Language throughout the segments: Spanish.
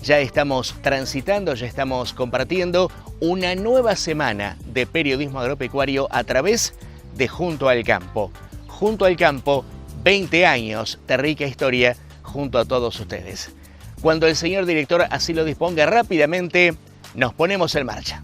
Ya estamos transitando, ya estamos compartiendo una nueva semana de periodismo agropecuario a través de Junto al Campo. Junto al Campo, 20 años de rica historia junto a todos ustedes. Cuando el señor director así lo disponga, rápidamente nos ponemos en marcha.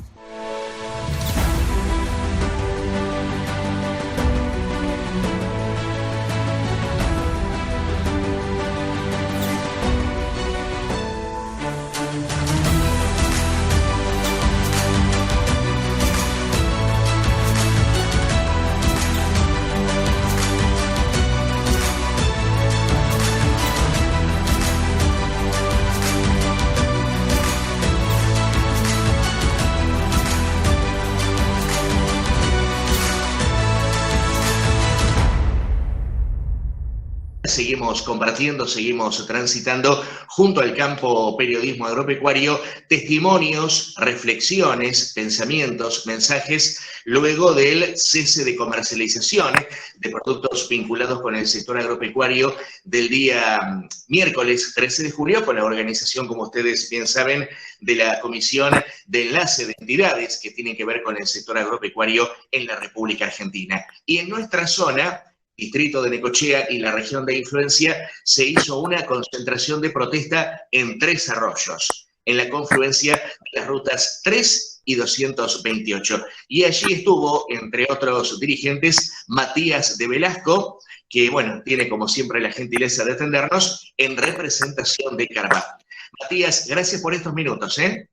Seguimos compartiendo, seguimos transitando junto al campo periodismo agropecuario, testimonios, reflexiones, pensamientos, mensajes, luego del cese de comercialización de productos vinculados con el sector agropecuario del día miércoles 13 de julio, con la organización, como ustedes bien saben, de la Comisión de Enlace de Entidades que tienen que ver con el sector agropecuario en la República Argentina. Y en nuestra zona, distrito de Necochea y la región de influencia, se hizo una concentración de protesta en Tres Arroyos, en la confluencia de las rutas 3 y 228. Y allí estuvo, entre otros dirigentes, Matías de Velasco, que, bueno, tiene como siempre la gentileza de atendernos en representación de Carvap. Matías, gracias por estos minutos, ¿eh?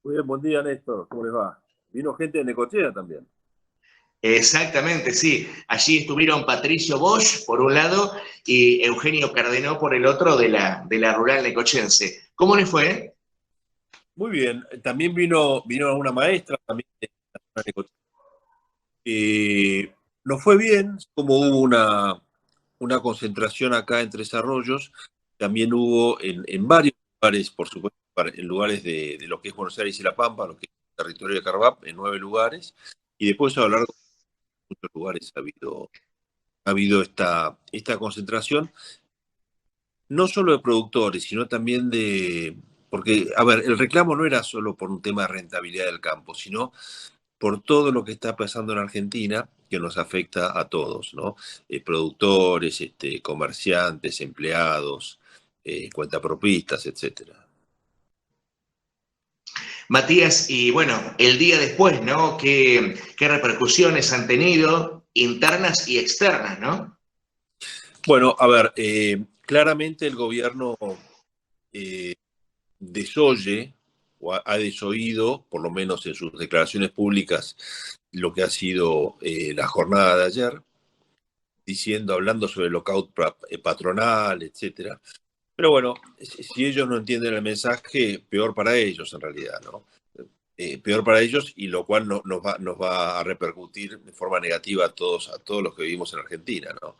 Muy bien, buen día, Néstor. ¿Cómo les va? Vino gente de Necochea también. Exactamente, sí. Allí estuvieron Patricio Bosch por un lado y Eugenio Cardenó por el otro de la rural necochense. ¿Cómo les fue? Muy bien. También vino una maestra también de Necochea. Nos fue bien, como hubo una concentración acá en Tres Arroyos, también hubo en varios lugares, por supuesto, en lugares de lo que es Buenos Aires y La Pampa, lo que es el territorio de Carvap, en 9 lugares, y después a lo largo de muchos lugares ha habido esta concentración, no solo de productores, sino también porque, a ver, el reclamo no era solo por un tema de rentabilidad del campo, sino por todo lo que está pasando en Argentina, que nos afecta a todos, ¿no? Productores, comerciantes, empleados, cuentapropistas, etcétera. Matías, y bueno, el día después, ¿no? ¿Qué repercusiones han tenido internas y externas, ¿no? Bueno, a ver, claramente el gobierno desoye o ha desoído, por lo menos en sus declaraciones públicas, lo que ha sido la jornada de ayer, hablando sobre el lockout patronal, etcétera. Pero bueno, si ellos no entienden el mensaje, peor para ellos en realidad, ¿no? Peor para ellos, y lo cual nos va a repercutir de forma negativa a todos los que vivimos en Argentina, ¿no?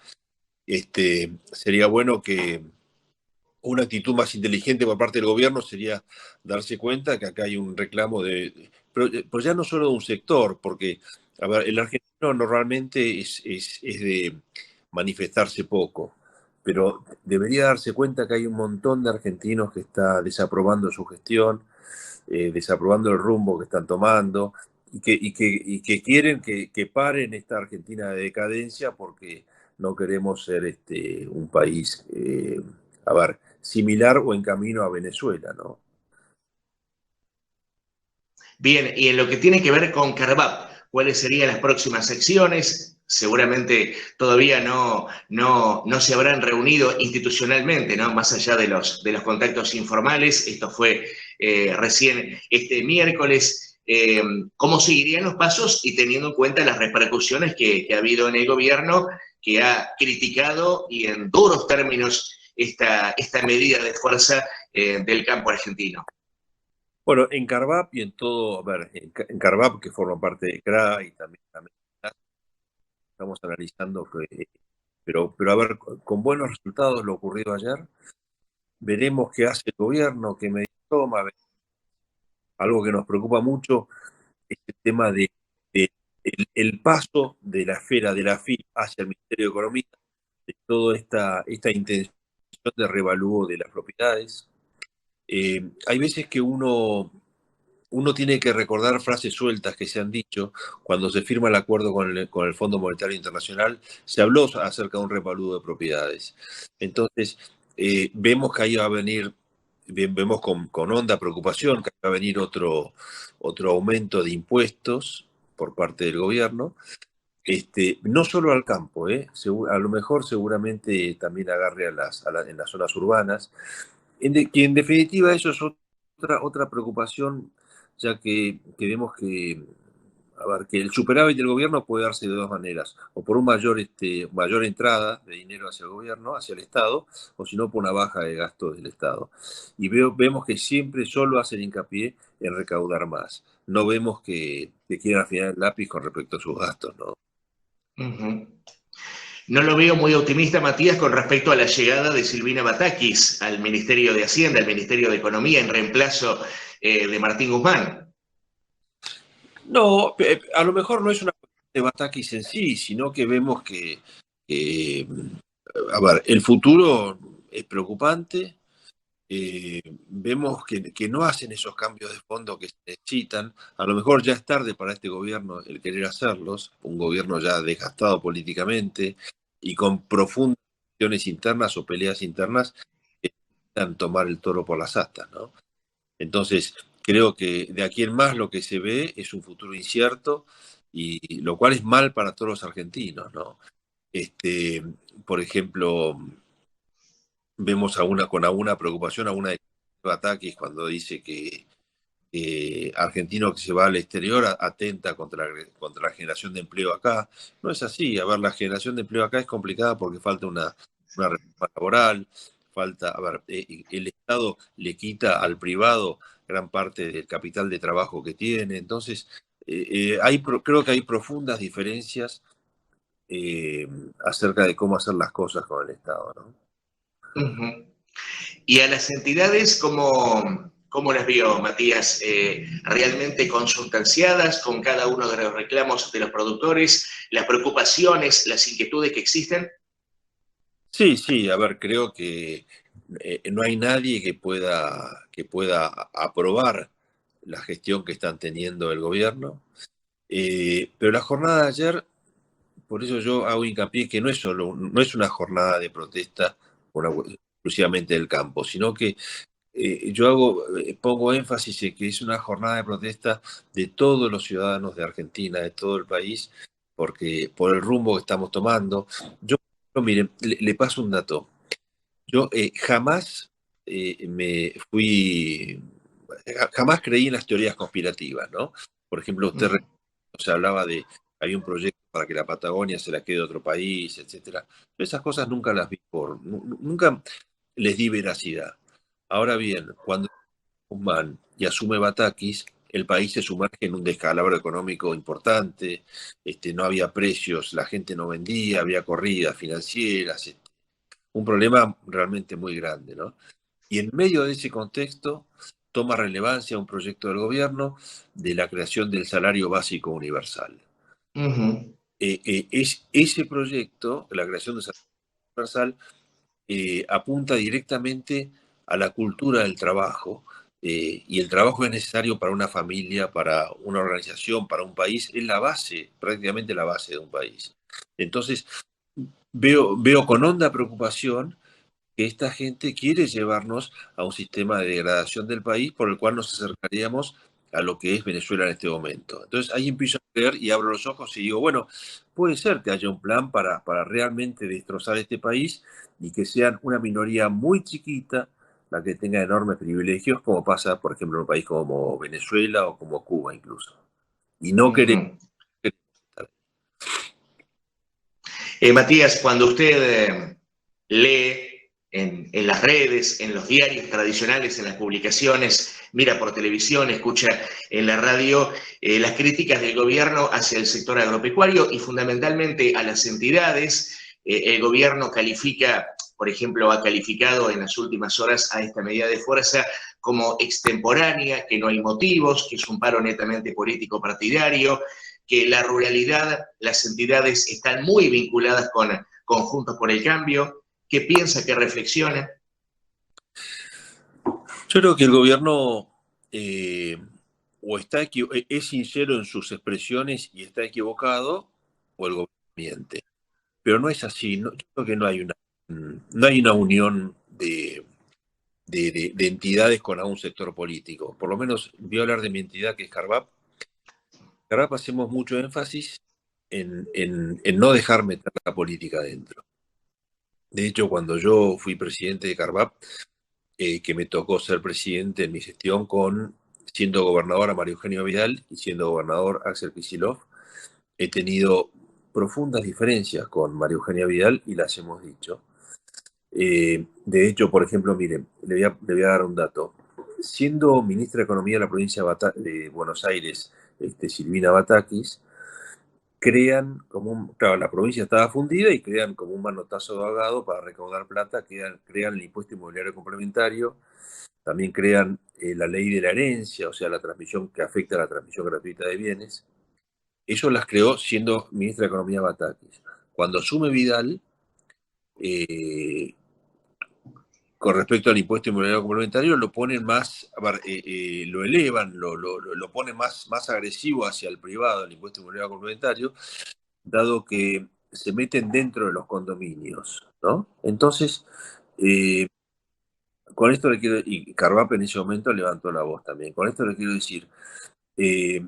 Sería bueno que una actitud más inteligente por parte del gobierno sería darse cuenta que acá hay un reclamo pero ya no solo de un sector, porque, a ver, el argentino normalmente es de manifestarse poco, pero debería darse cuenta que hay un montón de argentinos que está desaprobando su gestión, desaprobando el rumbo que están tomando, y que quieren que paren esta Argentina de decadencia porque no queremos ser un país, a ver, similar o en camino a Venezuela, ¿no? Bien, y en lo que tiene que ver con Carvap, ¿cuáles serían las próximas acciones? Seguramente todavía no se habrán reunido institucionalmente, ¿no? Más allá de los contactos informales. Esto fue recién este miércoles. ¿Cómo seguirían los pasos y teniendo en cuenta las repercusiones que ha habido en el gobierno, que ha criticado y en duros términos esta medida de fuerza del campo argentino? Bueno, en Carvap y en todo, a ver, en Carvap, que forma parte de CRA y también estamos analizando pero a ver, con buenos resultados lo ocurrido ayer, veremos qué hace el gobierno, qué medidas toma. Algo que nos preocupa mucho es el tema el paso de la esfera de la AFIP hacia el Ministerio de Economía, de toda esta intención de revalúo de las propiedades. Hay veces que uno tiene que recordar frases sueltas que se han dicho. Cuando se firma el acuerdo con el Fondo Monetario Internacional, se habló acerca de un revalúo de propiedades. Entonces, vemos que ahí va a venir, vemos con honda preocupación que va a venir otro aumento de impuestos por parte del gobierno. No solo al campo, a lo mejor seguramente también agarre en las zonas urbanas, que en definitiva eso es otra preocupación, ya que vemos que el superávit del gobierno puede darse de dos maneras, o por mayor entrada de dinero hacia el gobierno, hacia el Estado, o si no por una baja de gastos del Estado. Y vemos que siempre solo hacen hincapié en recaudar más. No vemos que quieran afinar el lápiz con respecto a sus gastos, ¿no? Uh-huh. No lo veo muy optimista, Matías, con respecto a la llegada de Silvina Batakis al Ministerio de Hacienda, al Ministerio de Economía, en reemplazo de Martín Guzmán. No, a lo mejor no es una cuestión de Batakis en sí, sino que vemos que, a ver, el futuro es preocupante. Vemos que no hacen esos cambios de fondo que se necesitan. A lo mejor ya es tarde para este gobierno el querer hacerlos, un gobierno ya desgastado políticamente y con profundas tensiones internas o peleas internas que necesitan tomar el toro por las astas, ¿no? Entonces, creo que de aquí en más lo que se ve es un futuro incierto, y lo cual es mal para todos los argentinos, ¿no? Por ejemplo, vemos con alguna preocupación a una de Batakis cuando dice que argentino que se va al exterior atenta contra la generación de empleo acá. No es así. A ver, la generación de empleo acá es complicada porque falta una reforma laboral, el Estado le quita al privado gran parte del capital de trabajo que tiene. Entonces, creo que hay profundas diferencias acerca de cómo hacer las cosas con el Estado, ¿no? Uh-huh. Y a las entidades, ¿cómo las vio, Matías? ¿Realmente consustanciadas con cada uno de los reclamos de los productores, las preocupaciones, las inquietudes que existen? Sí, a ver, creo que no hay nadie que pueda aprobar la gestión que están teniendo el gobierno. Pero la jornada de ayer, por eso yo hago hincapié que no es una jornada de protesta exclusivamente del campo, sino que pongo énfasis en que es una jornada de protesta de todos los ciudadanos de Argentina, de todo el país, porque por el rumbo que estamos tomando. Miren, le paso un dato. Yo jamás jamás creí en las teorías conspirativas, ¿no? Por ejemplo, se hablaba había un proyecto para que la Patagonia se la quede a otro país, etcétera. Esas cosas nunca las vi nunca les di veracidad. Ahora bien, cuando Guzmán y asume Batakis, el país se sumerge en un descalabro económico importante. No había precios, la gente no vendía, había corridas financieras, un problema realmente muy grande, ¿no? Y en medio de ese contexto toma relevancia un proyecto del gobierno de la creación del salario básico universal. Uh-huh. Ese proyecto, la creación del salario universal, apunta directamente a la cultura del trabajo, y el trabajo es necesario para una familia, para una organización, para un país, es la base, prácticamente la base de un país. Entonces, veo con honda preocupación que esta gente quiere llevarnos a un sistema de degradación del país por el cual nos acercaríamos a lo que es Venezuela en este momento. Entonces ahí empiezo a creer y abro los ojos y digo, bueno, puede ser que haya un plan para realmente destrozar este país y que sean una minoría muy chiquita la que tenga enormes privilegios, como pasa, por ejemplo, en un país como Venezuela o como Cuba incluso. Y no queremos. Matías, cuando usted lee en las redes, en los diarios tradicionales, en las publicaciones, mira por televisión, escucha en la radio las críticas del gobierno hacia el sector agropecuario y fundamentalmente a las entidades, el gobierno califica, por ejemplo, ha calificado en las últimas horas a esta medida de fuerza como extemporánea, que no hay motivos, que es un paro netamente político partidario, que la ruralidad, las entidades están muy vinculadas con Juntos por el Cambio. ¿Qué piensa, qué reflexiona? Yo creo que el gobierno o es sincero en sus expresiones y está equivocado, o el gobierno miente. Pero no es así. Yo creo que no hay una unión de entidades con algún sector político. Por lo menos voy a hablar de mi entidad, que es Carvap. Carvap hacemos mucho énfasis en no dejar meter la política adentro. De hecho, cuando yo fui presidente de Carvap, que me tocó ser presidente en mi gestión siendo gobernador a Mario Eugenio Vidal y siendo gobernador Axel Kicillof, he tenido profundas diferencias con Mario Eugenio Vidal y las hemos dicho. De hecho, por ejemplo, miren, le voy a dar un dato. Siendo ministra de Economía de la provincia de Buenos Aires, Silvina Batakis, claro, la provincia estaba fundida y crean como un manotazo de ahogado para recaudar plata, crean el impuesto inmobiliario complementario, también crean la ley de la herencia, o sea, la transmisión que afecta a la transmisión gratuita de bienes. Eso las creó siendo ministra de Economía Batakis. Cuando asume Vidal, eh, con respecto al impuesto inmobiliario complementario, lo ponen más, lo elevan, lo ponen más agresivo hacia el privado, el impuesto inmobiliario complementario, dado que se meten dentro de los condominios, ¿no? Entonces, eh, con esto le quiero, y Carvap en ese momento levantó la voz también, con esto le quiero decir, eh,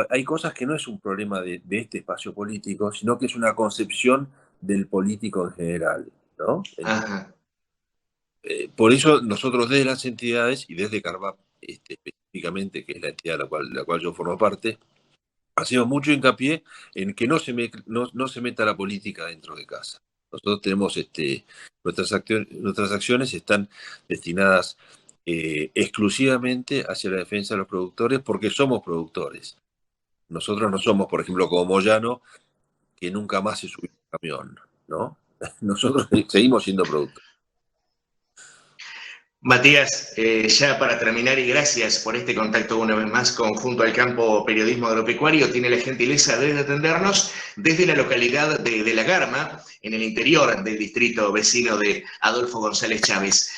hay cosas que no es un problema de este espacio político, sino que es una concepción del político en general, ¿no? Ajá. Por eso nosotros desde las entidades y desde Carvap específicamente, que es la entidad de la cual yo formo parte, hacemos mucho hincapié en que no se meta la política dentro de casa. Nosotros tenemos nuestras acciones están destinadas exclusivamente hacia la defensa de los productores porque somos productores. Nosotros no somos, por ejemplo, como Moyano, que nunca más se subió a un camión, ¿no? Nosotros seguimos siendo productores. Matías, ya para terminar y gracias por este contacto una vez más con Junto al Campo Periodismo Agropecuario, tiene la gentileza de atendernos desde la localidad de La Garma, en el interior del distrito vecino de Adolfo González Chávez.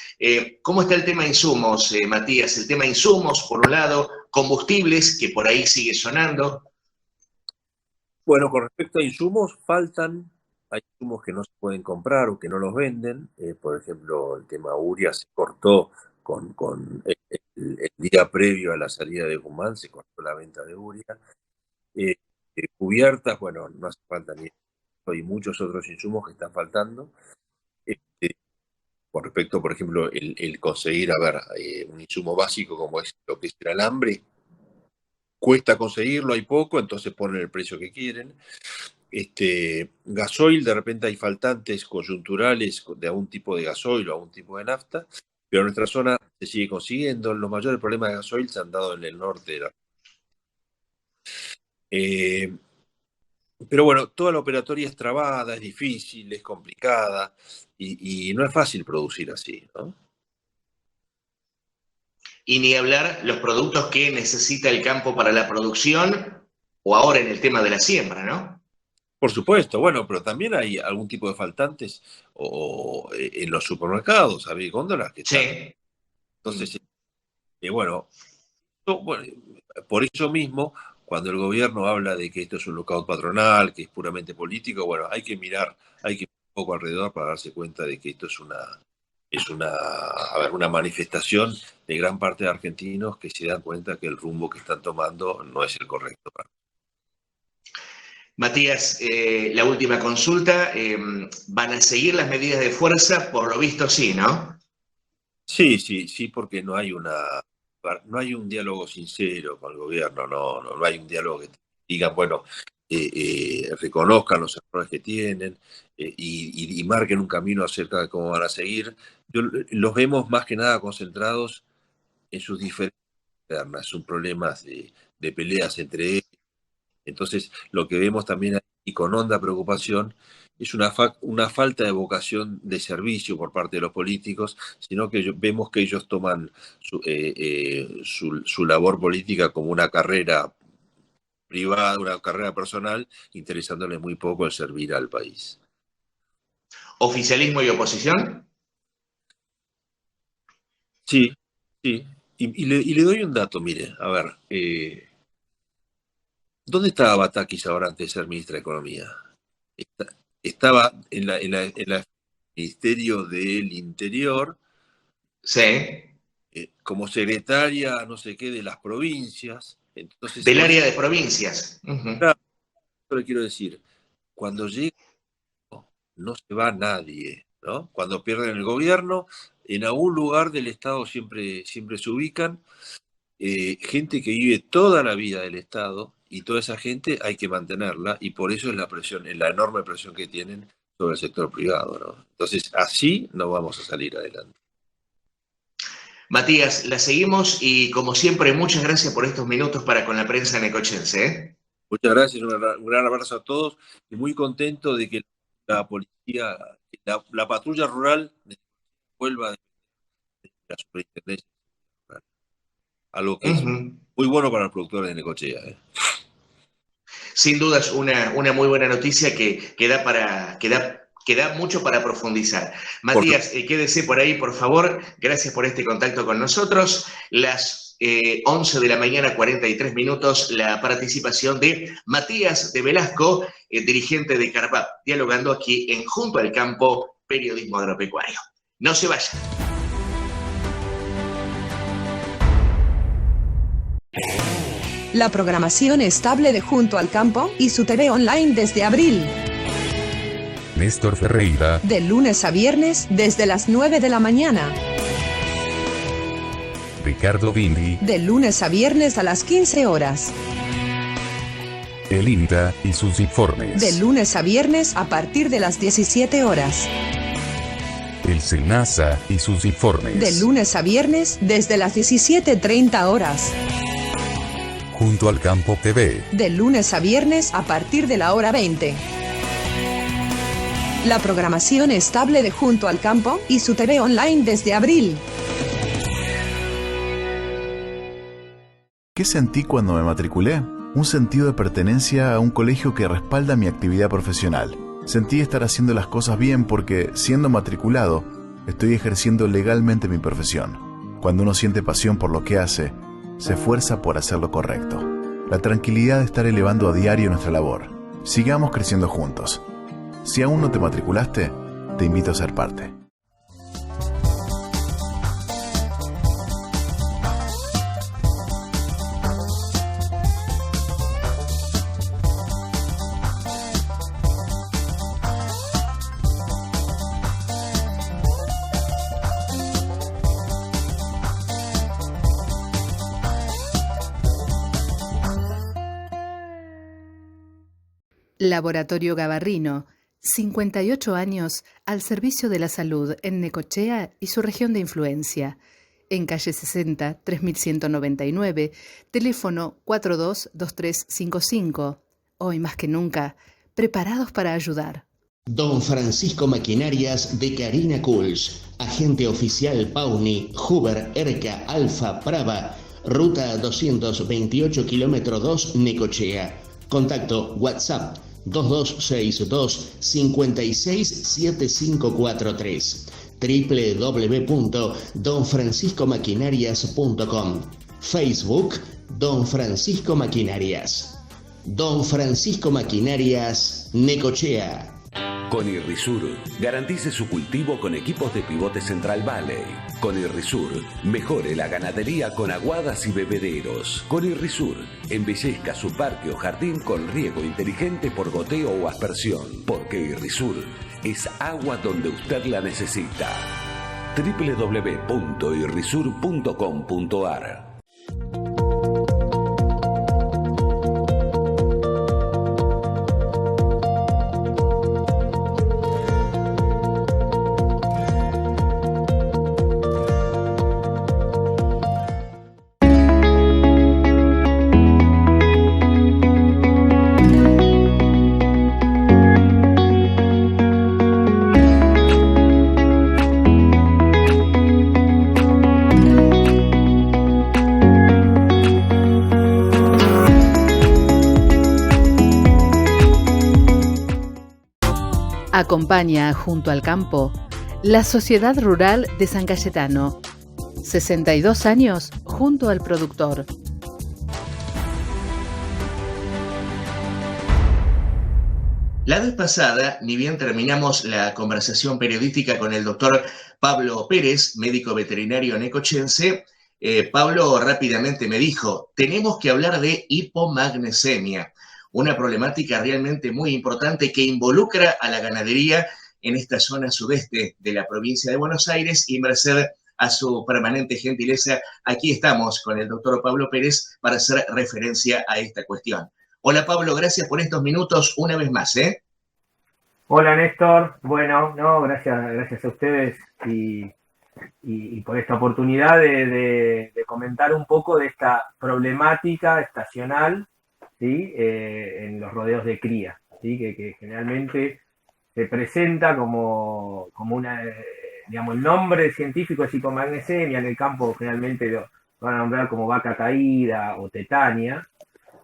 ¿Cómo está el tema insumos, Matías? El tema insumos, por un lado, combustibles, que por ahí sigue sonando. Bueno, con respecto a insumos, hay insumos que no se pueden comprar o que no los venden. Por ejemplo, el tema uria se cortó con el día previo a la salida de Guzmán, se cortó la venta de uria. Eh, Cubiertas, bueno, no hace falta ni eso, y muchos otros insumos que están faltando. Este, con respecto, por ejemplo, el conseguir, a ver, un insumo básico como es lo que es el alambre, cuesta conseguirlo, hay poco, entonces ponen el precio que quieren. Gasoil, de repente hay faltantes coyunturales de algún tipo de gasoil o algún tipo de nafta, pero en nuestra zona se sigue consiguiendo. Los mayores problemas de gasoil se han dado en el norte eh, pero bueno, toda la operatoria es trabada, es difícil, es complicada y no es fácil producir así, ¿no? Y ni hablar los productos que necesita el campo para la producción o ahora en el tema de la siembra, ¿no? Por supuesto, bueno, pero también hay algún tipo de faltantes en los supermercados, hay góndolas que están. Sí. Entonces, bueno, bueno, por eso mismo, cuando el gobierno habla de que esto es un lockout patronal, que es puramente político, bueno, hay que mirar un poco alrededor para darse cuenta de que esto a ver, una manifestación de gran parte de argentinos que se dan cuenta que el rumbo que están tomando no es el correcto. Matías, la última consulta, ¿van a seguir las medidas de fuerza? Por lo visto sí, ¿no? Sí, sí, sí, porque no hay un diálogo sincero con el gobierno, no hay un diálogo que digan, bueno, reconozcan los errores que tienen y marquen un camino acerca de cómo van a seguir. Los vemos más que nada concentrados en sus diferencias internas, sus problemas de peleas entre ellos. Entonces, lo que vemos también ahí, y con honda preocupación, es una falta de vocación de servicio por parte de los políticos, sino que vemos que ellos toman su labor política como una carrera privada, una carrera personal, interesándole muy poco el servir al país. ¿Oficialismo y oposición? Sí, Sí, y le doy un dato, mire, a ver, ¿dónde estaba Batakis ahora antes de ser ministra de Economía? Estaba en el Ministerio del Interior, Sí. como secretaria, no sé qué, de las provincias. Entonces, Del área de provincias. claro, le quiero decir, cuando llega no se va nadie, ¿no? Cuando pierden el gobierno, en algún lugar del Estado siempre se ubican gente que vive toda la vida del Estado, y toda esa gente hay que mantenerla, y por eso es la presión, es la enorme presión que tienen sobre el sector privado, ¿no? Entonces, así no vamos a salir adelante. Matías, la seguimos y como siempre, muchas gracias por estos minutos para con la prensa necochense, ¿eh? Muchas gracias, un gran abrazo a todos y muy contento de que la policía, la patrulla rural vuelva de la superintendencia rural. Algo que es muy bueno para los productores de Necochea, ¿eh? Sin duda es una muy buena noticia que da mucho para profundizar. Matías, quédese por ahí, por favor. Gracias por este contacto con nosotros. Las 11 de la mañana, 43 minutos, la participación de Matías de Velasco, dirigente de Carvap, dialogando aquí en Junto al Campo, Periodismo Agropecuario. No se vayan. La programación estable de Junto al Campo y su TV online desde abril. Néstor Ferreira. De lunes a viernes desde las 9 de la mañana. Ricardo Bindi. De lunes a viernes a las 15 horas. El INTA y sus informes. De lunes a viernes a partir de las 17 horas. El SENASA y sus informes. De lunes a viernes desde las 17:30 horas. Junto al Campo TV. De lunes a viernes a partir de la hora 20. La programación estable de Junto al Campo y su TV online desde abril. ¿Qué sentí cuando me matriculé? Un sentido de pertenencia a un colegio que respalda mi actividad profesional. Sentí estar haciendo las cosas bien porque, siendo matriculado, estoy ejerciendo legalmente mi profesión. Cuando uno siente pasión por lo que hace, se esfuerza por hacer lo correcto. La tranquilidad de estar elevando a diario nuestra labor. Sigamos creciendo juntos. Si aún no te matriculaste, te invito a ser parte. Laboratorio Gabarrino, 58 años al servicio de la salud en Necochea y su región de influencia. En calle 60, 3199, teléfono 422355. Hoy más que nunca, preparados para ayudar. Don Francisco Maquinarias de Karina Kuls, agente oficial Pauni, Huber, Erca, Alfa, Brava, ruta 228 kilómetro 2, Necochea. Contacto WhatsApp 2262 567543, www.donfranciscomaquinarias.com, Facebook Don Francisco Maquinarias. Don Francisco Maquinarias, Necochea. Con Irrisur, garantice su cultivo con equipos de pivote Central Valley. Con Irrisur, mejore la ganadería con aguadas y bebederos. Con Irrisur, embellezca su parque o jardín con riego inteligente por goteo o aspersión. Porque Irrisur es agua donde usted la necesita. www.irrisur.com.ar. Acompaña Junto al Campo la Sociedad Rural de San Cayetano. 62 años junto al productor. La vez pasada, ni bien terminamos la conversación periodística con el doctor Pablo Pérez, médico veterinario necochense, Pablo rápidamente me dijo, tenemos que hablar de hipomagnesemia, una problemática realmente muy importante que involucra a la ganadería en esta zona sudeste de la provincia de Buenos Aires, y merced a su permanente gentileza, aquí estamos con el doctor Pablo Pérez para hacer referencia a esta cuestión. Hola Pablo, gracias por estos minutos una vez más, ¿eh? Hola Néstor, bueno, no, gracias a ustedes y por esta oportunidad de comentar un poco de esta problemática estacional, ¿sí? En los rodeos de cría, ¿sí? Que generalmente se presenta como una, digamos, el nombre científico es hipomagnesemia, en el campo generalmente lo van a nombrar como vaca caída o tetania.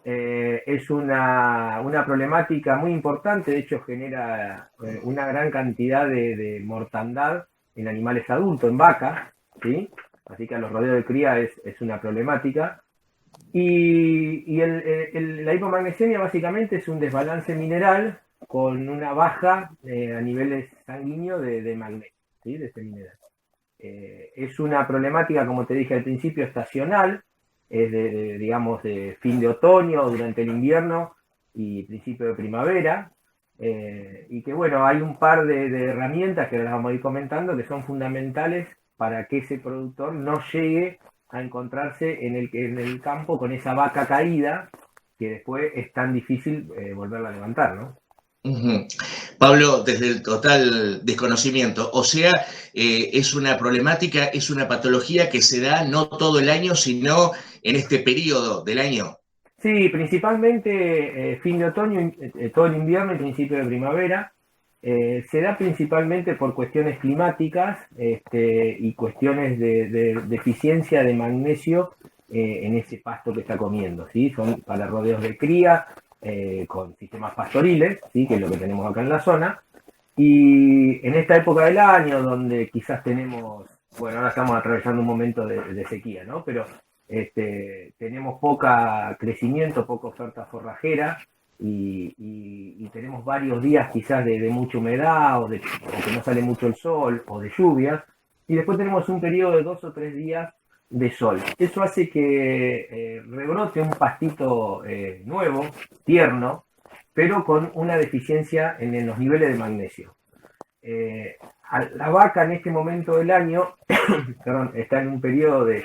Es una problemática muy importante, de hecho genera una gran cantidad de mortandad en animales adultos, en vacas, ¿sí? Así que a los rodeos de cría es una problemática. Y la hipomagnesemia básicamente es un desbalance mineral con una baja a niveles sanguíneos de magnesio, ¿sí? De este mineral. Es una problemática, como te dije al principio, estacional, es digamos, de fin de otoño, durante el invierno y principio de primavera, y que bueno, hay un par de herramientas que ahora las vamos a ir comentando que son fundamentales para que ese productor no llegue a encontrarse en el campo con esa vaca caída que después es tan difícil volverla a levantar, ¿no? Uh-huh. Pablo, desde el total desconocimiento, o sea, es una problemática, es una patología que se da no todo el año, sino en este periodo del año. Sí, principalmente fin de otoño, todo el invierno y principio de primavera. Se da principalmente por cuestiones climáticas y cuestiones de deficiencia de magnesio en ese pasto que está comiendo, ¿sí? Son para rodeos de cría, con sistemas pastoriles, ¿sí? Que es lo que tenemos acá en la zona. Y en esta época del año, donde quizás tenemos, bueno, ahora estamos atravesando un momento de sequía, ¿no? Pero tenemos poca crecimiento, poca oferta forrajera y tenemos varios días quizás de mucha humedad o que no sale mucho el sol o de lluvias, y después tenemos un periodo de 2 o 3 días de sol. Eso hace que rebrote un pastito nuevo, tierno, pero con una deficiencia en los niveles de magnesio. La vaca en este momento del año perdón, está en un periodo de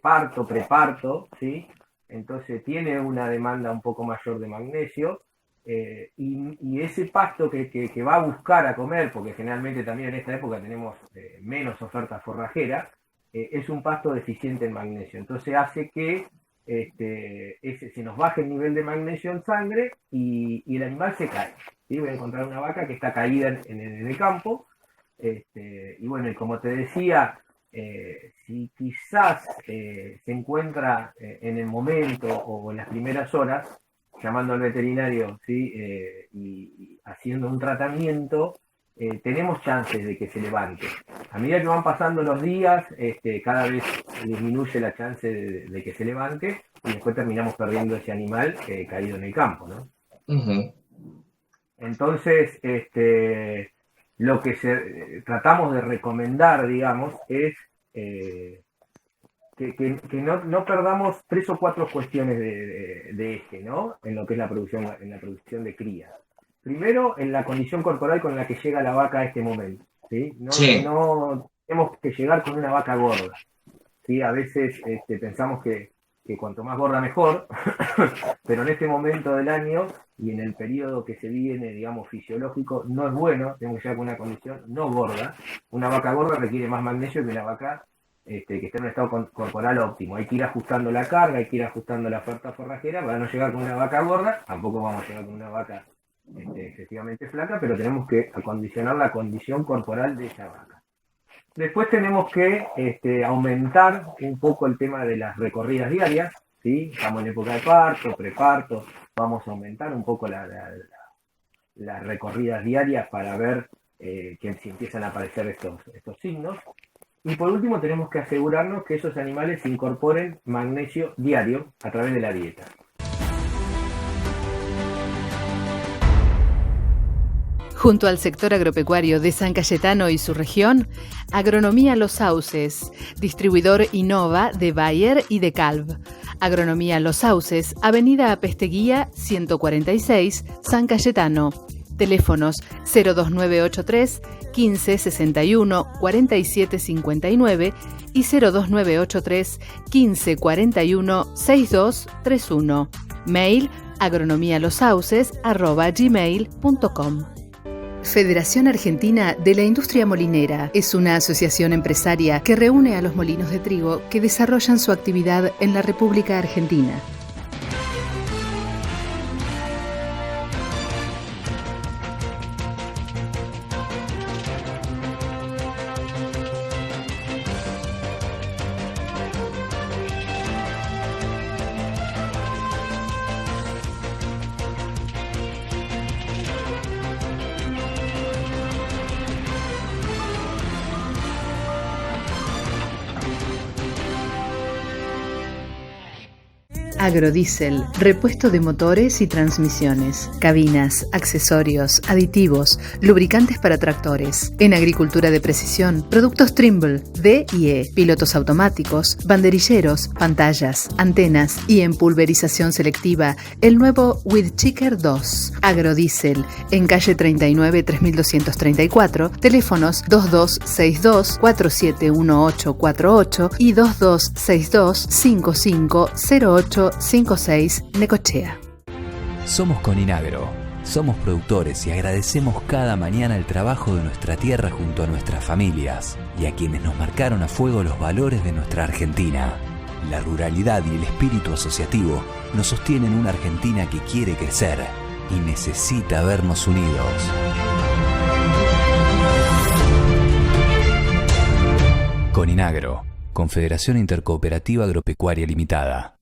parto, preparto, ¿sí? Entonces tiene una demanda un poco mayor de magnesio, y ese pasto que va a buscar a comer, porque generalmente también en esta época tenemos menos oferta forrajera, es un pasto deficiente en magnesio. Entonces hace que se nos baje el nivel de magnesio en sangre y el animal se cae, ¿sí? Voy a encontrar una vaca que está caída en el campo, y bueno, y como te decía, si quizás se encuentra en el momento o en las primeras horas, llamando al veterinario, ¿sí? Y haciendo un tratamiento, tenemos chances de que se levante. A medida que van pasando los días, cada vez disminuye la chance de que se levante, y después terminamos perdiendo ese animal caído en el campo, ¿no? Uh-huh. Entonces, lo que tratamos de recomendar, digamos, es que no perdamos 3 o 4 cuestiones de eje, ¿no? En lo que es la producción de cría. Primero, en la condición corporal con la que llega la vaca a este momento, ¿sí? No tenemos que llegar con una vaca gorda, ¿sí? A veces pensamos que cuanto más gorda mejor, pero en este momento del año y en el periodo que se viene, digamos, fisiológico, no es bueno, tenemos que llegar con una condición no gorda. Una vaca gorda requiere más magnesio que una vaca que esté en un estado corporal óptimo. Hay que ir ajustando la carga, hay que ir ajustando la oferta forrajera para no llegar con una vaca gorda. Tampoco vamos a llegar con una vaca excesivamente flaca, pero tenemos que acondicionar la condición corporal de esa vaca. Después tenemos que aumentar un poco el tema de las recorridas diarias, ¿sí? Estamos en época de parto, preparto, vamos a aumentar un poco las recorridas diarias para ver que si empiezan a aparecer estos signos. Y por último tenemos que asegurarnos que esos animales incorporen magnesio diario a través de la dieta. Junto al sector agropecuario de San Cayetano y su región, Agronomía Los Sauces, distribuidor Innova de Bayer y de Calv. Agronomía Los Sauces, Avenida Apesteguía 146, San Cayetano. Teléfonos 02983 15 61 47 59 y 02983 15 41 62 31. Mail agronomialosauces@gmail.com. Federación Argentina de la Industria Molinera es una asociación empresaria que reúne a los molinos de trigo que desarrollan su actividad en la República Argentina. Agrodiesel, repuesto de motores y transmisiones, cabinas, accesorios, aditivos, lubricantes para tractores. En agricultura de precisión, productos Trimble, D y E, pilotos automáticos, banderilleros, pantallas, antenas y en pulverización selectiva, el nuevo Weedchicker 2. Agrodiesel, en calle 39 3234, teléfonos 2262 471848 y 2262 550856 Necochea. Somos Coninagro, somos productores y agradecemos cada mañana el trabajo de nuestra tierra junto a nuestras familias y a quienes nos marcaron a fuego los valores de nuestra Argentina. La ruralidad y el espíritu asociativo nos sostienen una Argentina que quiere crecer y necesita vernos unidos. Coninagro, Confederación Intercooperativa Agropecuaria Limitada.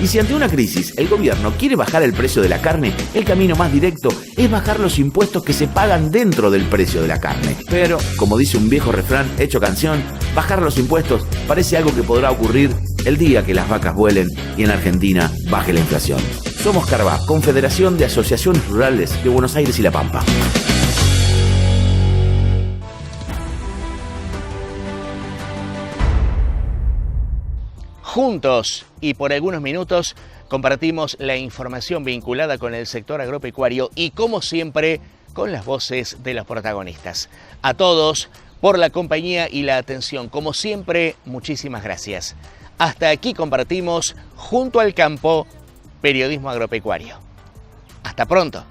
Y si ante una crisis el gobierno quiere bajar el precio de la carne, el camino más directo es bajar los impuestos que se pagan dentro del precio de la carne. Pero, como dice un viejo refrán hecho canción, bajar los impuestos parece algo que podrá ocurrir el día que las vacas vuelen y en Argentina baje la inflación. Somos Carva, Confederación de Asociaciones Rurales de Buenos Aires y La Pampa. Juntos y por algunos minutos compartimos la información vinculada con el sector agropecuario y, como siempre, con las voces de los protagonistas. A todos por la compañía y la atención. Como siempre, muchísimas gracias. Hasta aquí compartimos Junto al Campo, periodismo agropecuario. Hasta pronto.